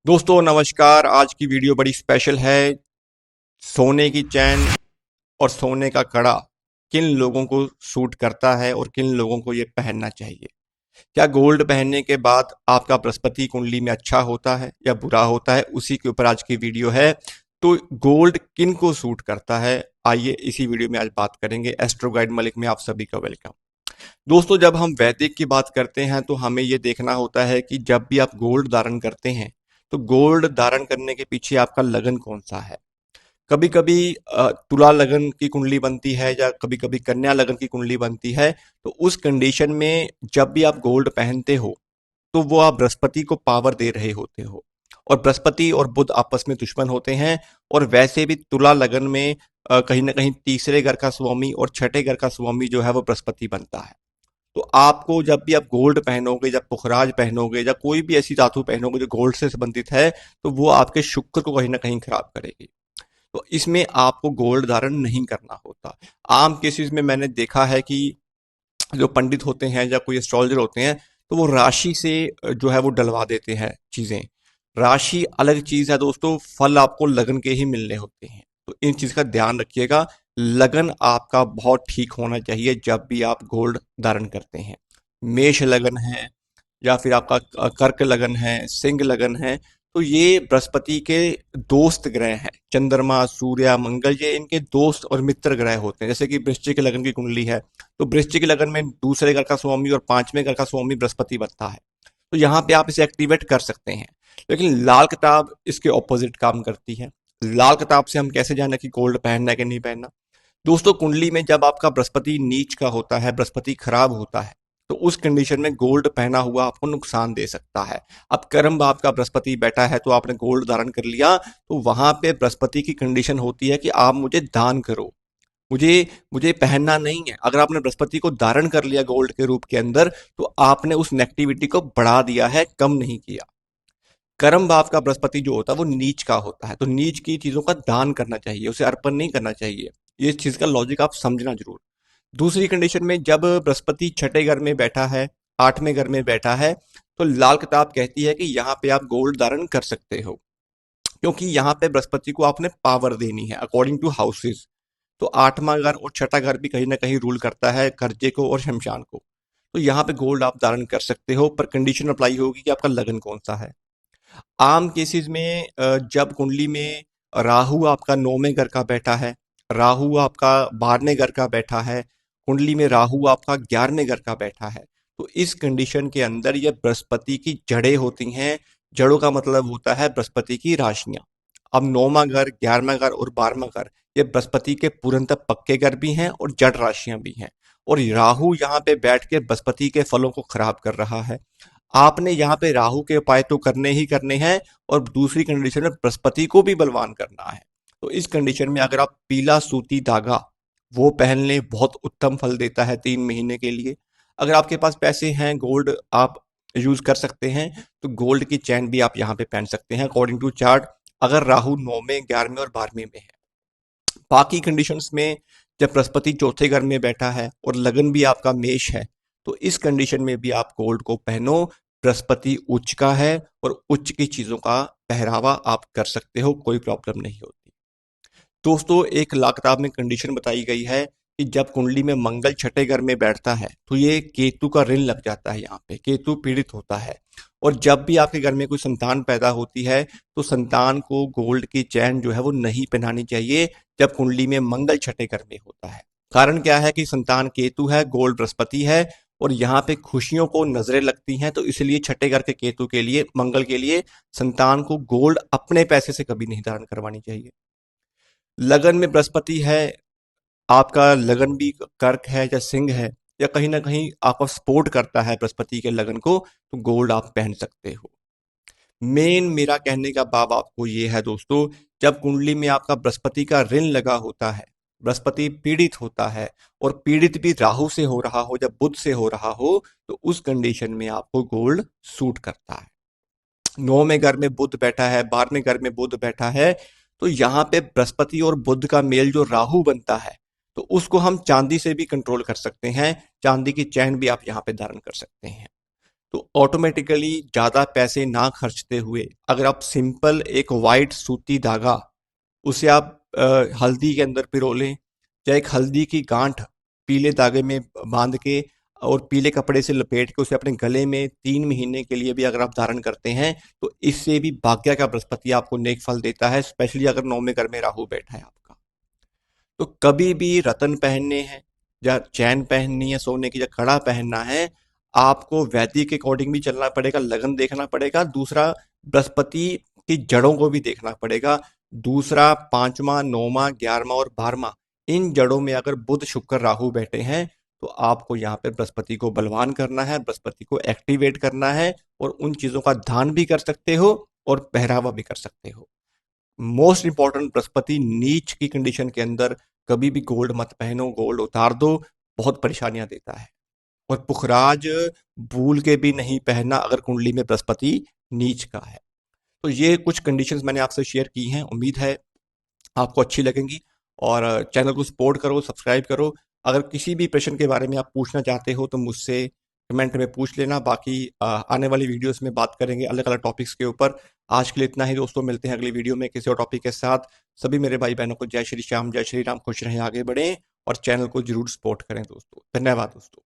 दोस्तों नमस्कार। आज की वीडियो बड़ी स्पेशल है। सोने की चैन और सोने का कड़ा किन लोगों को सूट करता है और किन लोगों को ये पहनना चाहिए। क्या गोल्ड पहनने के बाद आपका बृहस्पति कुंडली में अच्छा होता है या बुरा होता है, उसी के ऊपर आज की वीडियो है। तो गोल्ड किन को सूट करता है, आइए इसी वीडियो में आज बात करेंगे। एस्ट्रो गाइड मलिक में आप सभी का वेलकम। दोस्तों जब हम वैदिक की बात करते हैं तो हमें ये देखना होता है कि जब भी आप गोल्ड धारण करते हैं तो गोल्ड धारण करने के पीछे आपका लगन कौन सा है। कभी कभी तुला लगन की कुंडली बनती है या कभी कभी कन्या लगन की कुंडली बनती है। तो उस कंडीशन में जब भी आप गोल्ड पहनते हो तो वो आप बृहस्पति को पावर दे रहे होते हो। और बृहस्पति और बुध आपस में दुश्मन होते हैं। और वैसे भी तुला लगन में कहीं ना कहीं तीसरे घर का स्वामी और छठे घर का स्वामी जो है वो बृहस्पति बनता है। तो आपको जब भी आप गोल्ड पहनोगे, जब पुखराज पहनोगे या कोई भी ऐसी धातु पहनोगे जो गोल्ड से संबंधित है, तो वो आपके शुक्र को कहीं ना कहीं खराब करेगी। तो इसमें आपको गोल्ड धारण नहीं करना होता। आम केसेस में मैंने देखा है कि जो पंडित होते हैं या कोई एस्ट्रोलॉजर होते हैं तो वो राशि से जो है वो डलवा देते हैं चीजें। राशि अलग चीज है दोस्तों, फल आपको लगन के ही मिलने होते हैं। तो इन चीज का ध्यान रखिएगा। लगन आपका बहुत ठीक होना चाहिए जब भी आप गोल्ड धारण करते हैं। मेष लगन है या फिर आपका कर्क लगन है, सिंह लगन है, तो ये बृहस्पति के दोस्त ग्रह हैं। चंद्रमा, सूर्य, मंगल, ये इनके दोस्त और मित्र ग्रह होते हैं। जैसे कि वृश्चिक लगन की कुंडली है तो वृश्चिक लगन में दूसरे घर का स्वामी और पांचवें घर का स्वामी बृहस्पति बनता है। तो यहाँ पे आप इसे एक्टिवेट कर सकते हैं। लेकिन लाल किताब इसके ऑपोजिट काम करती है। लाल किताब से हम कैसे जाने कि गोल्ड पहनना है कि नहीं पहनना। दोस्तों कुंडली में जब आपका बृहस्पति नीच का होता है, बृहस्पति खराब होता है, तो उस कंडीशन में गोल्ड पहना हुआ आपको नुकसान दे सकता है। अब कर्म भाव का बृहस्पति बैठा है तो आपने गोल्ड धारण कर लिया, तो वहां पे बृहस्पति की कंडीशन होती है कि आप मुझे दान करो, मुझे मुझे पहनना नहीं है। अगर आपने बृहस्पति को धारण कर लिया गोल्ड के रूप के अंदर, तो आपने उस नेगेटिविटी को बढ़ा दिया है, कम नहीं किया। कर्म भाव का बृहस्पति जो होता है वो नीच का होता है, तो नीच की चीजों का दान करना चाहिए, उसे अर्पण नहीं करना चाहिए। ये चीज का लॉजिक आप समझना जरूर। दूसरी कंडीशन में जब बृहस्पति छठे घर में बैठा है, आठवें घर में बैठा है, तो लाल किताब कहती है कि यहाँ पे आप गोल्ड धारण कर सकते हो, क्योंकि यहाँ पे बृहस्पति को आपने पावर देनी है अकॉर्डिंग टू हाउसेस। तो आठवां घर और छठा घर भी कहीं ना कहीं रूल करता है कर्जे को और शमशान को। तो यहाँ पे गोल्ड आप धारण कर सकते हो, पर कंडीशन अप्लाई होगी कि आपका लगन कौन सा है। आम केसेस में जब कुंडली में राहु आपका नौवें घर का बैठा है, राहु आपका 12वें घर का बैठा है, कुंडली में राहु आपका 11वें घर का बैठा है, तो इस कंडीशन के अंदर ये बृहस्पति की जड़ें होती हैं। जड़ों का मतलब होता है बृहस्पति की राशियां। अब नौवां घर, 11वां घर और 12वां घर ये बृहस्पति के पूर्णतः पक्के घर भी हैं और जड़ राशियां भी हैं। और राहु यहाँ पे बैठ के बृहस्पति के फलों को खराब कर रहा है। आपने यहाँ पे राहु के उपाय तो करने ही करने हैं, और दूसरी कंडीशन में बृहस्पति को भी बलवान करना है। तो इस कंडीशन में अगर आप पीला सूती धागा वो पहन लें, बहुत उत्तम फल देता है 3 महीने के लिए। अगर आपके पास पैसे हैं, गोल्ड आप यूज कर सकते हैं, तो गोल्ड की चैन भी आप यहाँ पे पहन सकते हैं अकॉर्डिंग टू चार्ट, अगर राहु 9वें, 11वें और 12वें में है। बाकी कंडीशंस में जब बृहस्पति चौथे घर में बैठा है और लगन भी आपका मेष है, तो इस कंडीशन में भी आप गोल्ड को पहनो। बृहस्पति उच्च का है और उच्च की चीजों का पहरावा आप कर सकते हो, कोई प्रॉब्लम नहीं होती। दोस्तों एक ला किताब में कंडीशन बताई गई है कि जब कुंडली में मंगल छठे घर में बैठता है तो ये केतु का ऋण लग जाता है, यहाँ पे केतु पीड़ित होता है। और जब भी आपके घर में कोई संतान पैदा होती है तो संतान को गोल्ड की चैन जो है वो नहीं पहनानी चाहिए जब कुंडली में मंगल छठे घर में होता है। कारण क्या है कि संतान केतु है, गोल्ड बृहस्पति है, और यहाँ पे खुशियों को नजरें लगती हैं, तो इसलिए छठे घर के केतु के लिए, मंगल के लिए, संतान को गोल्ड अपने पैसे से कभी नहीं धारण करवानी चाहिए। लगन में बृहस्पति है, आपका लगन भी कर्क है या सिंह है, या कहीं ना कहीं आपका सपोर्ट करता है बृहस्पति के लगन को, तो गोल्ड आप पहन सकते हो। मेन मेरा कहने का भाव आपको ये है दोस्तों, जब कुंडली में आपका बृहस्पति का ऋण लगा होता है, बृहस्पति पीड़ित होता है, और पीड़ित भी राहु से हो रहा हो या बुध से हो रहा हो, तो उस कंडीशन में आपको गोल्ड सूट करता है। 9वें घर में बुध बैठा है, 12वें घर में बुध बैठा है, तो यहाँ पे बृहस्पति और बुध का मेल जो राहु बनता है, तो उसको हम चांदी से भी कंट्रोल कर सकते हैं। चांदी की चैन भी आप यहाँ पे धारण कर सकते हैं। तो ऑटोमेटिकली ज़्यादा पैसे ना खर्चते हुए अगर आप सिंपल एक वाइट सूती धागा उसे आप हल्दी के अंदर पिरो लें, या एक हल्दी की गांठ पीले धागे में बांध के और पीले कपड़े से लपेट के उसे अपने गले में 3 महीने के लिए भी अगर आप धारण करते हैं, तो इससे भी भाग्य का बृहस्पति आपको नेक फल देता है, स्पेशली अगर 9वें घर में राहु बैठा है आपका। तो कभी भी रतन पहनने हैं या चैन पहननी है सोने की या कड़ा पहनना है, आपको वैदिक के अकॉर्डिंग भी चलना पड़ेगा, लगन देखना पड़ेगा, दूसरा बृहस्पति की जड़ों को भी देखना पड़ेगा, दूसरा 5वां 9वां 11वां और 12वां इन जड़ों में अगर बुध शुक्र राहु बैठे हैं, तो आपको यहाँ पे बृहस्पति को बलवान करना है, बृहस्पति को एक्टिवेट करना है, और उन चीजों का ध्यान भी कर सकते हो और पहरावा भी कर सकते हो। मोस्ट इंपॉर्टेंट, बृहस्पति नीच की कंडीशन के अंदर कभी भी गोल्ड मत पहनो, गोल्ड उतार दो, बहुत परेशानियां देता है। और पुखराज भूल के भी नहीं पहनना अगर कुंडली में बृहस्पति नीच का है। तो ये कुछ कंडीशंस मैंने आपसे शेयर की हैं, उम्मीद है आपको अच्छी लगेंगी। और चैनल को सपोर्ट करो, सब्सक्राइब करो। अगर किसी भी प्रश्न के बारे में आप पूछना चाहते हो तो मुझसे कमेंट में पूछ लेना। बाकी आने वाली वीडियोस में बात करेंगे अलग अलग टॉपिक्स के ऊपर। आज के लिए इतना ही दोस्तों, मिलते हैं अगली वीडियो में किसी और टॉपिक के साथ। सभी मेरे भाई बहनों को जय श्री श्याम, जय श्री राम, खुश रहें, आगे बढ़ें और चैनल को जरूर सपोर्ट करें दोस्तों। धन्यवाद दोस्तों।